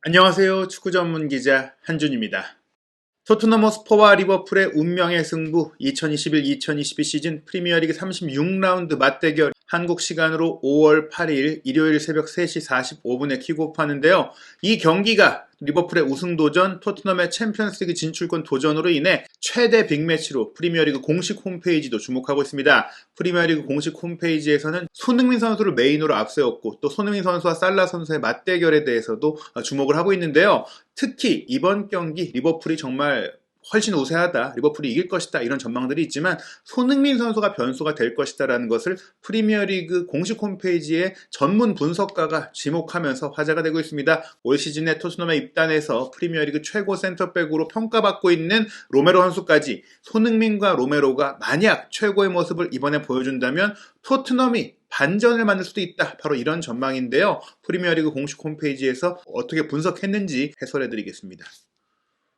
안녕하세요. 축구 전문 기자 한준입니다. 토트넘 호스퍼와 리버풀의 운명의 승부 2021-2022 시즌 프리미어리그 36라운드 맞대결 한국 시간으로 5월 8일 일요일 새벽 3시 45분에 킥오프하는데요. 이 경기가 리버풀의 우승 도전, 토트넘의 챔피언스리그 진출권 도전으로 인해 최대 빅매치로 프리미어리그 공식 홈페이지도 주목하고 있습니다. 프리미어리그 공식 홈페이지에서는 손흥민 선수를 메인으로 앞세웠고 또 손흥민 선수와 살라 선수의 맞대결에 대해서도 주목을 하고 있는데요. 특히 이번 경기 리버풀이 정말 훨씬 우세하다, 리버풀이 이길 것이다 이런 전망들이 있지만 손흥민 선수가 변수가 될 것이다라는 것을 프리미어리그 공식 홈페이지의 전문 분석가가 지목하면서 화제가 되고 있습니다. 올 시즌에 토트넘에 입단해서 프리미어리그 최고 센터백으로 평가받고 있는 로메로 선수까지 손흥민과 로메로가 만약 최고의 모습을 이번에 보여준다면 토트넘이 반전을 만들 수도 있다. 바로 이런 전망인데요. 프리미어리그 공식 홈페이지에서 어떻게 분석했는지 해설해드리겠습니다.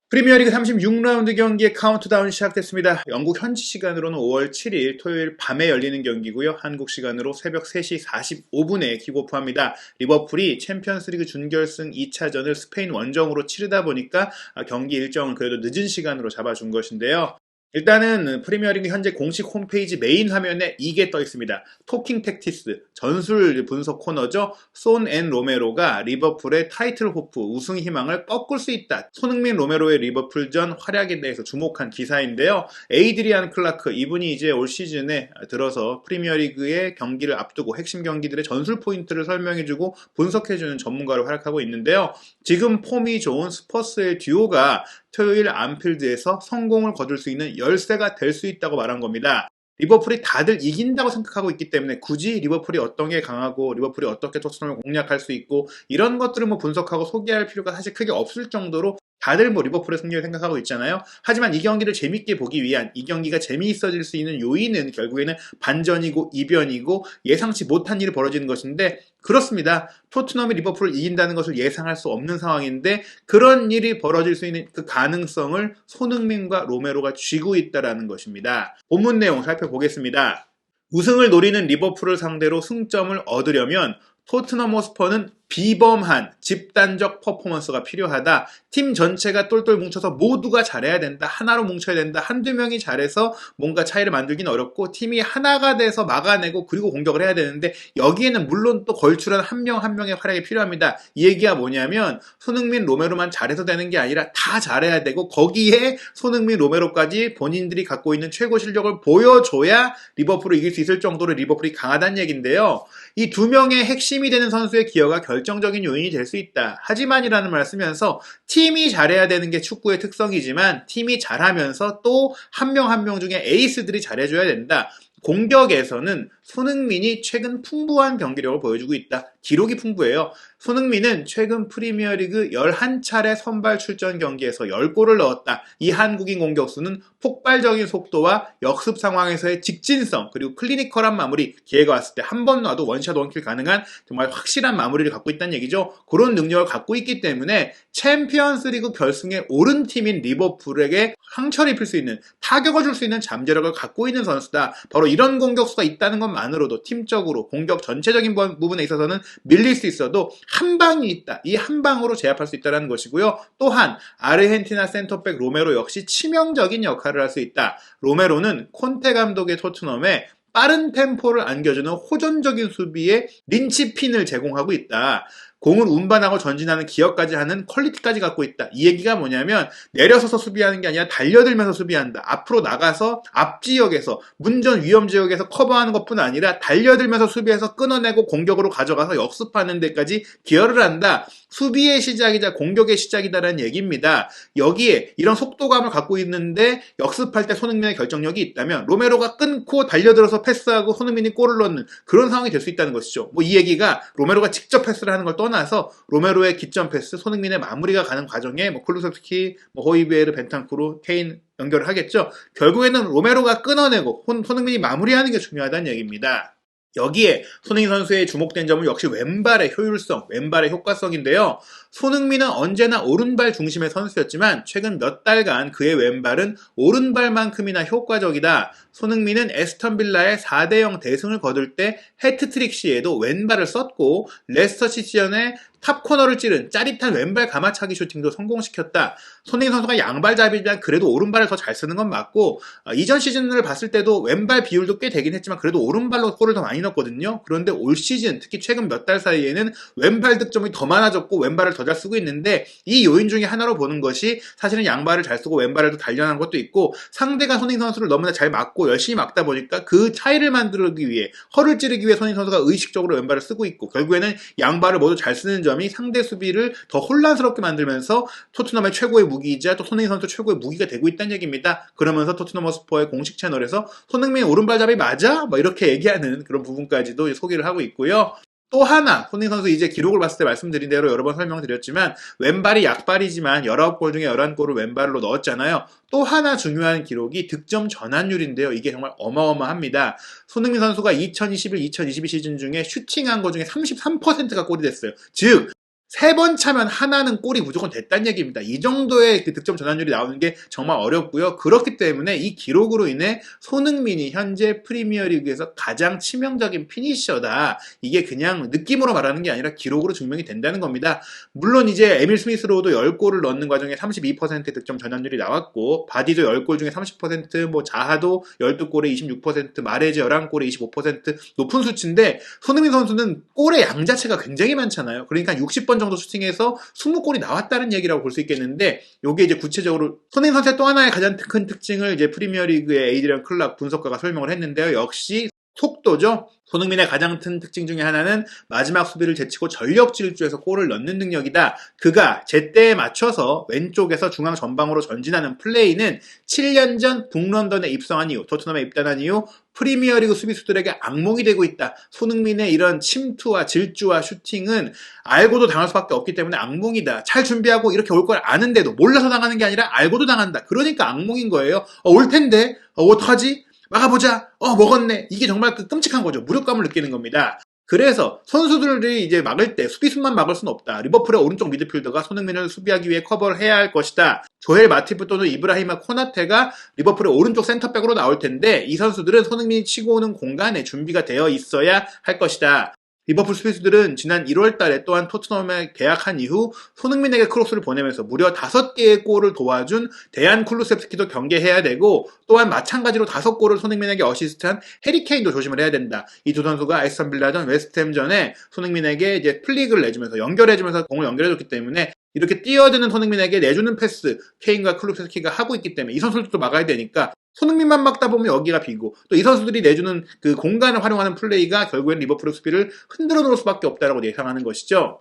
프리미어리그 36라운드 경기의 카운트다운 시작됐습니다. 영국 현지 시간으로는 5월 7일 토요일 밤에 열리는 경기고요. 한국 시간으로 새벽 3시 45분에 킥오프합니다. 리버풀이 챔피언스리그 준결승 2차전을 스페인 원정으로 치르다 보니까 경기 일정을 그래도 늦은 시간으로 잡아준 것인데요. 일단은 프리미어리그 현재 공식 홈페이지 메인 화면에 이게 떠 있습니다. 토킹 텍티스, 전술 분석 코너죠. 손 앤 로메로가 리버풀의 타이틀 호프, 우승 희망을 꺾을 수 있다. 손흥민 로메로의 리버풀전 활약에 대해서 주목한 기사인데요. 에이드리안 클라크, 이분이 이제 올 시즌에 들어서 프리미어리그의 경기를 앞두고 핵심 경기들의 전술 포인트를 설명해주고 분석해주는 전문가로 활약하고 있는데요. 지금 폼이 좋은 스퍼스의 듀오가 토요일 안필드에서 성공을 거둘 수 있는 열쇠가 될 수 있다고 말한 겁니다. 리버풀이 다들 이긴다고 생각하고 있기 때문에 굳이 리버풀이 어떤 게 강하고 리버풀이 어떻게 토트넘을 공략할 수 있고 이런 것들을 분석하고 소개할 필요가 사실 크게 없을 정도로 다들 리버풀의 승리를 생각하고 있잖아요. 하지만 이 경기를 재밌게 보기 위한, 이 경기가 재미있어질 수 있는 요인은 결국에는 반전이고 이변이고 예상치 못한 일이 벌어지는 것인데, 그렇습니다. 토트넘이 리버풀을 이긴다는 것을 예상할 수 없는 상황인데 그런 일이 벌어질 수 있는 그 가능성을 손흥민과 로메로가 쥐고 있다는 것입니다. 본문 내용 살펴보겠습니다. 우승을 노리는 리버풀을 상대로 승점을 얻으려면 토트넘 호스퍼는 비범한 집단적 퍼포먼스가 필요하다. 팀 전체가 똘똘 뭉쳐서 모두가 잘해야 된다. 하나로 뭉쳐야 된다. 한두 명이 잘해서 뭔가 차이를 만들긴 어렵고 팀이 하나가 돼서 막아내고 그리고 공격을 해야 되는데 여기에는 물론 또 걸출한 한 명 한 명의 활약이 필요합니다. 이 얘기가 뭐냐면 손흥민, 로메로만 잘해서 되는 게 아니라 다 잘해야 되고 거기에 손흥민, 로메로까지 본인들이 갖고 있는 최고 실력을 보여줘야 리버풀을 이길 수 있을 정도로 리버풀이 강하다는 얘기인데요. 이 두 명의 핵심이 되는 선수의 기여가 결정적인 요인이 될 수 있다. 하지만이라는 말을 쓰면서 팀이 잘해야 되는 게 축구의 특성이지만 팀이 잘하면서 또 한 명 한 명 중에 에이스들이 잘해줘야 된다. 공격에서는 손흥민이 최근 풍부한 경기력을 보여주고 있다. 기록이 풍부해요. 손흥민은 최근 프리미어리그 11차례 선발 출전 경기에서 10골을 넣었다. 이 한국인 공격수는 폭발적인 속도와 역습 상황에서의 직진성, 그리고 클리니컬한 마무리, 기회가 왔을 때 한 번 놔도 원샷 원킬 가능한 정말 확실한 마무리를 갖고 있다는 얘기죠. 그런 능력을 갖고 있기 때문에 챔피언스리그 결승에 오른 팀인 리버풀에게 상처를 입힐 수 있는, 타격을 줄 수 있는 잠재력을 갖고 있는 선수다. 바로 이런 공격수가 있다는 것만으로도 팀적으로 공격 전체적인 부분에 있어서는 밀릴 수 있어도 한 방이 있다. 이 한 방으로 제압할 수 있다는 것이고요. 또한 아르헨티나 센터백 로메로 역시 치명적인 역할을 할 수 있다. 로메로는 콘테 감독의 토트넘에 빠른 템포를 안겨주는 호전적인 수비에 린치핀을 제공하고 있다. 공을 운반하고 전진하는 기여까지 하는 퀄리티까지 갖고 있다. 이 얘기가 뭐냐면 내려서서 수비하는 게 아니라 달려들면서 수비한다. 앞으로 나가서 앞지역에서 문전 위험지역에서 커버하는 것뿐 아니라 달려들면서 수비해서 끊어내고 공격으로 가져가서 역습하는 데까지 기여를 한다. 수비의 시작이자 공격의 시작이다라는 얘기입니다. 여기에 이런 속도감을 갖고 있는데 역습할 때 손흥민의 결정력이 있다면 로메로가 끊고 달려들어서 패스하고 손흥민이 골을 넣는 그런 상황이 될 수 있다는 것이죠. 이 얘기가 로메로가 직접 패스를 하는 걸 떠나서 로메로의 기점 패스, 손흥민의 마무리가 가는 과정에 쿨루세프스키, 호이베르, 벤탄쿠르, 케인 연결을 하겠죠. 결국에는 로메로가 끊어내고 손흥민이 마무리하는 게 중요하다는 얘기입니다. 여기에 손흥민 선수의 주목된 점은 역시 왼발의 효율성, 왼발의 효과성인데요. 손흥민은 언제나 오른발 중심의 선수였지만 최근 몇 달간 그의 왼발은 오른발만큼이나 효과적이다. 손흥민은 에스턴 빌라의 4대0 대승을 거둘 때 해트트릭 시에도 왼발을 썼고 레스터 시티전에 탑코너를 찌른 짜릿한 왼발 가마차기 슈팅도 성공시켰다. 손흥민 선수가 양발잡이지만 그래도 오른발을 더 잘 쓰는 건 맞고 이전 시즌을 봤을 때도 왼발 비율도 꽤 되긴 했지만 그래도 오른발로 골을 더 많이 넣었거든요. 그런데 올 시즌 특히 최근 몇 달 사이에는 왼발 득점이 더 많아졌고 왼발을 더 잘 쓰고 있는데 이 요인 중에 하나로 보는 것이 사실은 양발을 잘 쓰고 왼발을 더 단련한 것도 있고 상대가 손흥민 선수를 너무나 잘 막고 열심히 막다 보니까 그 차이를 만들기 위해 허를 찌르기 위해 손흥민 선수가 의식적으로 왼발을 쓰고 있고 결국에는 양발을 모두 잘 쓰는 점이 상대 수비를 더 혼란스럽게 만들면서 토트넘의 최고의 무기이자 또 손흥민 선수 최고의 무기가 되고 있다는 얘기입니다. 그러면서 토트넘 허스퍼의 공식 채널에서 손흥민 오른발잡이 맞아? 이렇게 얘기하는 그런 부분까지도 소개를 하고 있고요. 또 하나 손흥민 선수 이제 기록을 봤을 때 말씀드린 대로 여러 번 설명드렸지만 왼발이 약발이지만 19골 중에 11골을 왼발로 넣었잖아요. 또 하나 중요한 기록이 득점 전환율인데요. 이게 정말 어마어마합니다. 손흥민 선수가 2021-2022 시즌 중에 슈팅한 것 중에 33%가 골이 됐어요. 즉 3번 차면 하나는 골이 무조건 됐다는 얘기입니다. 이 정도의 그 득점 전환율이 나오는 게 정말 어렵고요. 그렇기 때문에 이 기록으로 인해 손흥민이 현재 프리미어리그에서 가장 치명적인 피니셔다. 이게 그냥 느낌으로 말하는 게 아니라 기록으로 증명이 된다는 겁니다. 물론 이제 에밀 스미스로우도 10골을 넣는 과정에 32%의 득점 전환율이 나왔고 바디도 10골 중에 30%, 자하도 12골에 26%, 마레즈 11골에 25% 높은 수치인데 손흥민 선수는 골의 양 자체가 굉장히 많잖아요. 그러니까 60번 정도 슈팅해서 20골이 나왔다는 얘기라고 볼 수 있겠는데 요게 이제 구체적으로 손흥민 선수의 또 하나의 가장 큰 특징을 이제 프리미어리그의 에이드리언 클락 분석가가 설명을 했는데요. 역시 속도죠. 손흥민의 가장 큰 특징 중에 하나는 마지막 수비를 제치고 전력 질주해서 골을 넣는 능력이다. 그가 제때에 맞춰서 왼쪽에서 중앙 전방으로 전진하는 플레이는 7년 전 북런던에 입성한 이후 토트넘에 입단한 이후 프리미어리그 수비수들에게 악몽이 되고 있다. 손흥민의 이런 침투와 질주와 슈팅은 알고도 당할 수밖에 없기 때문에 악몽이다. 잘 준비하고 이렇게 올 걸 아는데도 몰라서 당하는 게 아니라 알고도 당한다. 그러니까 악몽인 거예요. 올 텐데 어떡하지? 막아보자. 먹었네. 이게 정말 그 끔찍한 거죠. 무력감을 느끼는 겁니다. 그래서 선수들이 이제 막을 때 수비수만 막을 수는 없다. 리버풀의 오른쪽 미드필더가 손흥민을 수비하기 위해 커버를 해야 할 것이다. 조엘 마티프 또는 이브라히마 코나테가 리버풀의 오른쪽 센터백으로 나올 텐데 이 선수들은 손흥민이 치고 오는 공간에 준비가 되어 있어야 할 것이다. 리버풀 수비수들은 지난 1월 달에 또한 토트넘에 계약한 이후 손흥민에게 크로스를 보내면서 무려 5개의 골을 도와준 데안 쿨루셉스키도 경계해야 되고 또한 마찬가지로 5골을 손흥민에게 어시스트한 해리 케인도 조심을 해야 된다. 이 두 선수가 에스턴 빌라전, 웨스트햄전에 손흥민에게 이제 플릭을 내주면서 연결해주면서 공을 연결해줬기 때문에 이렇게 뛰어드는 손흥민에게 내주는 패스 케인과 쿨루셉스키가 하고 있기 때문에 이 선수들도 막아야 되니까 손흥민만 막다 보면 여기가 비고 또 이 선수들이 내주는 그 공간을 활용하는 플레이가 결국엔 리버풀의 수비를 흔들어 놓을 수밖에 없다라고 예상하는 것이죠.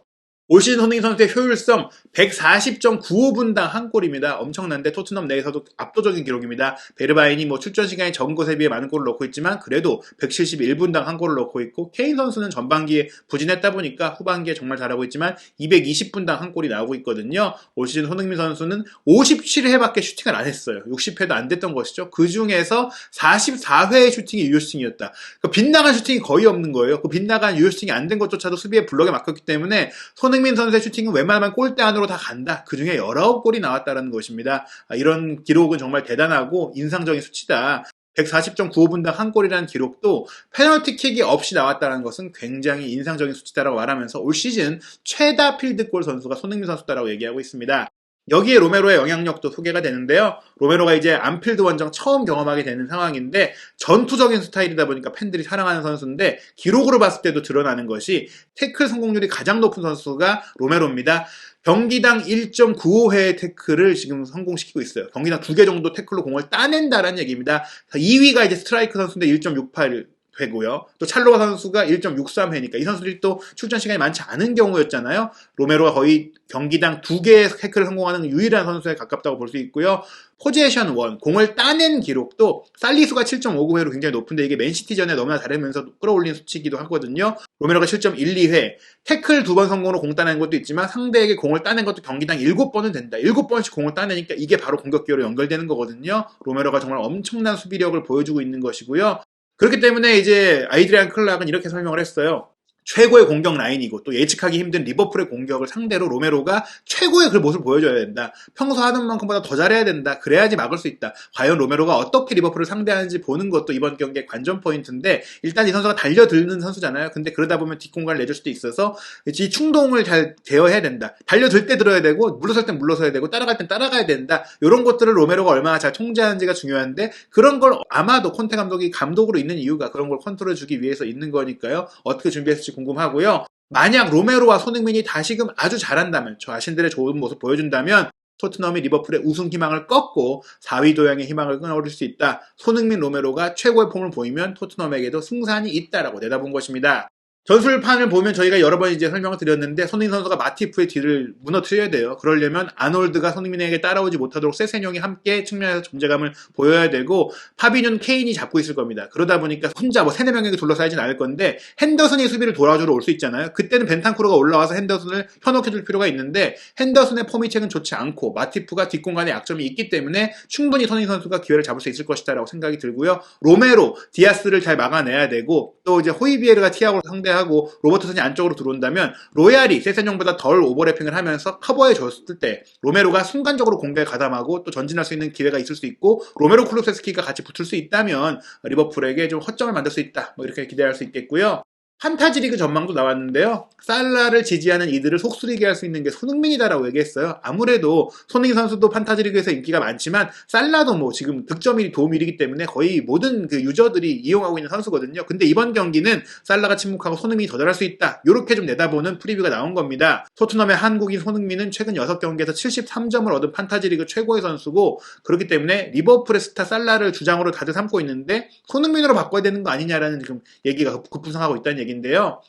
올 시즌 손흥민 선수의 효율성 140.95분당 한 골입니다. 엄청난데 토트넘 내에서도 압도적인 기록입니다. 베르바인이 출전 시간이 적은 것에 비해 많은 골을 넣고 있지만 그래도 171분당 한 골을 넣고 있고 케인 선수는 전반기에 부진했다 보니까 후반기에 정말 잘하고 있지만 220분당 한 골이 나오고 있거든요. 올 시즌 손흥민 선수는 57회밖에 슈팅을 안 했어요. 60회도 안 됐던 것이죠. 그 중에서 44회의 슈팅이 유효 슈팅이었다. 그러니까 빗나간 슈팅이 거의 없는 거예요. 그 빗나간 유효 슈팅이 안 된 것조차도 수비의 블럭에 막혔기 때문에 손흥민 선수의 슈팅은 웬만하면 골대 안으로 다 간다. 그 중에 19골이 나왔다는 것입니다. 이런 기록은 정말 대단하고 인상적인 수치다. 140.95분당 한 골이라는 기록도 페널티킥이 없이 나왔다는 것은 굉장히 인상적인 수치다라고 말하면서 올 시즌 최다 필드골 선수가 손흥민 선수다라고 얘기하고 있습니다. 여기에 로메로의 영향력도 소개가 되는데요. 로메로가 이제 안필드 원정 처음 경험하게 되는 상황인데 전투적인 스타일이다 보니까 팬들이 사랑하는 선수인데 기록으로 봤을 때도 드러나는 것이 태클 성공률이 가장 높은 선수가 로메로입니다. 경기당 1.95회의 태클을 지금 성공시키고 있어요. 경기당 2개 정도 태클로 공을 따낸다라는 얘기입니다. 2위가 이제 스트라이크 선수인데 1.68 회고요. 또 찰로바 선수가 1.63회니까 이 선수들이 또 출전 시간이 많지 않은 경우였잖아요. 로메로가 거의 경기당 2개의 태클을 성공하는 유일한 선수에 가깝다고 볼 수 있고요. 포지션 1, 공을 따낸 기록도 살리수가 7.59회로 굉장히 높은데 이게 맨시티전에 너무나 잘하면서 끌어올린 수치이기도 하거든요. 로메로가 7.12회, 태클 2번 성공으로 공 따낸 것도 있지만 상대에게 공을 따낸 것도 경기당 7번은 된다. 7번씩 공을 따내니까 이게 바로 공격 기회로 연결되는 거거든요. 로메로가 정말 엄청난 수비력을 보여주고 있는 것이고요. 그렇기 때문에 이제 아이드리안 클락은 이렇게 설명을 했어요. 최고의 공격 라인이고 또 예측하기 힘든 리버풀의 공격을 상대로 로메로가 최고의 그 모습을 보여줘야 된다. 평소 하는 만큼보다 더 잘해야 된다. 그래야지 막을 수 있다. 과연 로메로가 어떻게 리버풀을 상대하는지 보는 것도 이번 경기의 관전 포인트인데 일단 이 선수가 달려드는 선수잖아요. 근데 그러다 보면 뒷공간을 내줄 수도 있어서 이 충동을 잘 제어해야 된다. 달려들 때 들어야 되고 물러설 땐 물러서야 되고 따라갈 땐 따라가야 된다. 이런 것들을 로메로가 얼마나 잘 통제하는지가 중요한데 그런 걸 아마도 콘테 감독이 감독으로 있는 이유가 그런 걸 컨트롤해주기 위해서 있는 거니까요. 어떻게 준비했을지 궁금하고요. 만약 로메로와 손흥민이 다시금 아주 잘한다면 저 자신들의 좋은 모습 보여준다면 토트넘이 리버풀의 우승 희망을 꺾고 4위 도약의 희망을 끊어버릴 수 있다. 손흥민, 로메로가 최고의 폼을 보이면 토트넘에게도 승산이 있다라고 내다본 것입니다. 전술판을 보면 저희가 여러 번 이제 설명을 드렸는데 손흥민 선수가 마티프의 뒤를 무너뜨려야 돼요. 그러려면 아놀드가 손흥민에게 따라오지 못하도록 세세뇽이 함께 측면에서 존재감을 보여야 되고 파비뉴는 케인이 잡고 있을 겁니다. 그러다 보니까 혼자 뭐 3-4명에게 둘러싸이진 않을 건데 핸더슨이 수비를 도와주러 올 수 있잖아요. 그때는 벤탄쿠르가 올라와서 핸더슨을 현혹해줄 필요가 있는데 핸더슨의 폼이 최근 좋지 않고 마티프가 뒷공간에 약점이 있기 때문에 충분히 손흥민 선수가 기회를 잡을 수 있을 것이다 라고 생각이 들고요. 로메로, 디아스를 잘 막아내야 되고 또 이제 호이비에르가 티아고를 상대하고 로버트슨이 안쪽으로 들어온다면 로얄이 세세뇽보다 덜 오버래핑을 하면서 커버해 줬을 때 로메로가 순간적으로 공격에 가담하고 또 전진할 수 있는 기회가 있을 수 있고 로메로 쿨루세스키가 같이 붙을 수 있다면 리버풀에게 좀 허점을 만들 수 있다 뭐 이렇게 기대할 수 있겠고요. 판타지 리그 전망도 나왔는데요. 살라를 지지하는 이들을 속쓰리게 할 수 있는 게 손흥민이다라고 얘기했어요. 아무래도 손흥민 선수도 판타지 리그에서 인기가 많지만 살라도 뭐 지금 득점이 도움 1위기 때문에 거의 모든 그 유저들이 이용하고 있는 선수거든요. 근데 이번 경기는 살라가 침묵하고 손흥민이 더 잘할 수 있다. 이렇게 좀 내다보는 프리뷰가 나온 겁니다. 토트넘의 한국인 손흥민은 최근 6경기에서 73점을 얻은 판타지 리그 최고의 선수고 그렇기 때문에 리버풀의 스타 살라를 주장으로 다들 삼고 있는데 손흥민으로 바꿔야 되는 거 아니냐라는 지금 얘기가 급부상하고 있다는 얘기인데요.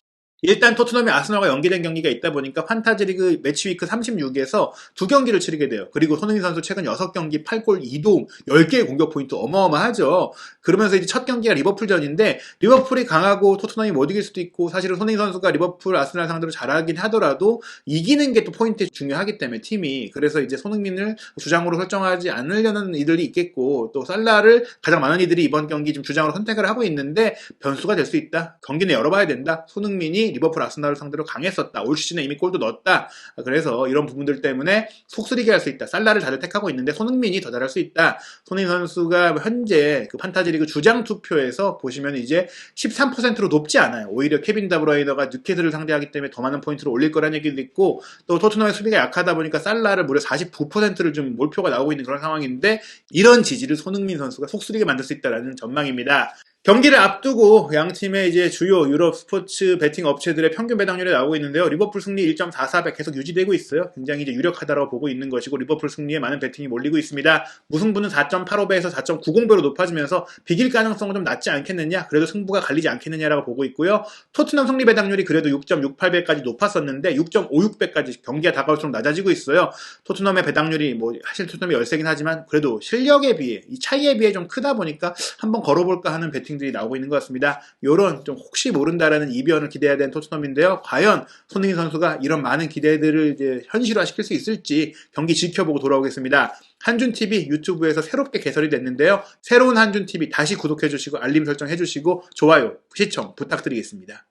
일단 토트넘이 아스널과 연기된 경기가 있다 보니까 판타지리그 매치위크 36에서 2경기를 치르게 돼요. 그리고 손흥민 선수 최근 6경기 8골 2도움 10개의 공격 포인트 어마어마하죠. 그러면서 이제 첫 경기가 리버풀전인데 리버풀이 강하고 토트넘이 못 이길 수도 있고 사실은 손흥민 선수가 리버풀 아스널 상대로 잘하긴 하더라도 이기는 게 또 포인트 중요하기 때문에 팀이 그래서 이제 손흥민을 주장으로 설정하지 않으려는 이들이 있겠고 또 살라를 가장 많은 이들이 이번 경기 좀 주장으로 선택을 하고 있는데 변수가 될 수 있다. 경기는 열어봐야 된다. 손흥민이 리버풀 아스널을 상대로 강했었다. 올 시즌에 이미 골도 넣었다. 그래서 이런 부분들 때문에 속쓰리게 할 수 있다. 살라를 다들 택하고 있는데 손흥민이 더 잘할 수 있다. 손흥민 선수가 현재 그 판타지리그 주장 투표에서 보시면 이제 13%로 높지 않아요. 오히려 케빈 다브라이너가 뉴캐슬을 상대하기 때문에 더 많은 포인트를 올릴 거라는 얘기도 있고 또 토트넘의 수비가 약하다 보니까 살라를 무려 49%를 좀 몰표가 나오고 있는 그런 상황인데 이런 지지를 손흥민 선수가 속쓰리게 만들 수 있다라는 전망입니다. 경기를 앞두고 양 팀의 이제 주요 유럽 스포츠 베팅 업체들의 평균 배당률이 나오고 있는데요. 리버풀 승리 1.44배 계속 유지되고 있어요. 굉장히 이제 유력하다고 보고 있는 것이고 리버풀 승리에 많은 베팅이 몰리고 있습니다. 무승부는 4.85배에서 4.90배로 높아지면서 비길 가능성은 좀 낮지 않겠느냐? 그래도 승부가 갈리지 않겠느냐라고 보고 있고요. 토트넘 승리 배당률이 그래도 6.68배까지 높았었는데 6.56배까지 경기가 다가올수록 낮아지고 있어요. 토트넘의 배당률이 뭐 사실 토트넘이 열세긴 하지만 그래도 실력에 비해 이 차이에 비해 좀 크다 보니까 한번 걸어볼까 하는 베팅 들이 나오고 있는 것 같습니다. 요런 좀 혹시 모른다라는 이변을 기대해야 되는 토트넘인데요. 과연 손흥민 선수가 이런 많은 기대들을 이제 현실화시킬 수 있을지 경기 지켜보고 돌아오겠습니다. 한준TV 유튜브에서 새롭게 개설이 됐는데요. 새로운 한준TV 다시 구독해주시고 알림 설정해주시고 좋아요, 시청 부탁드리겠습니다.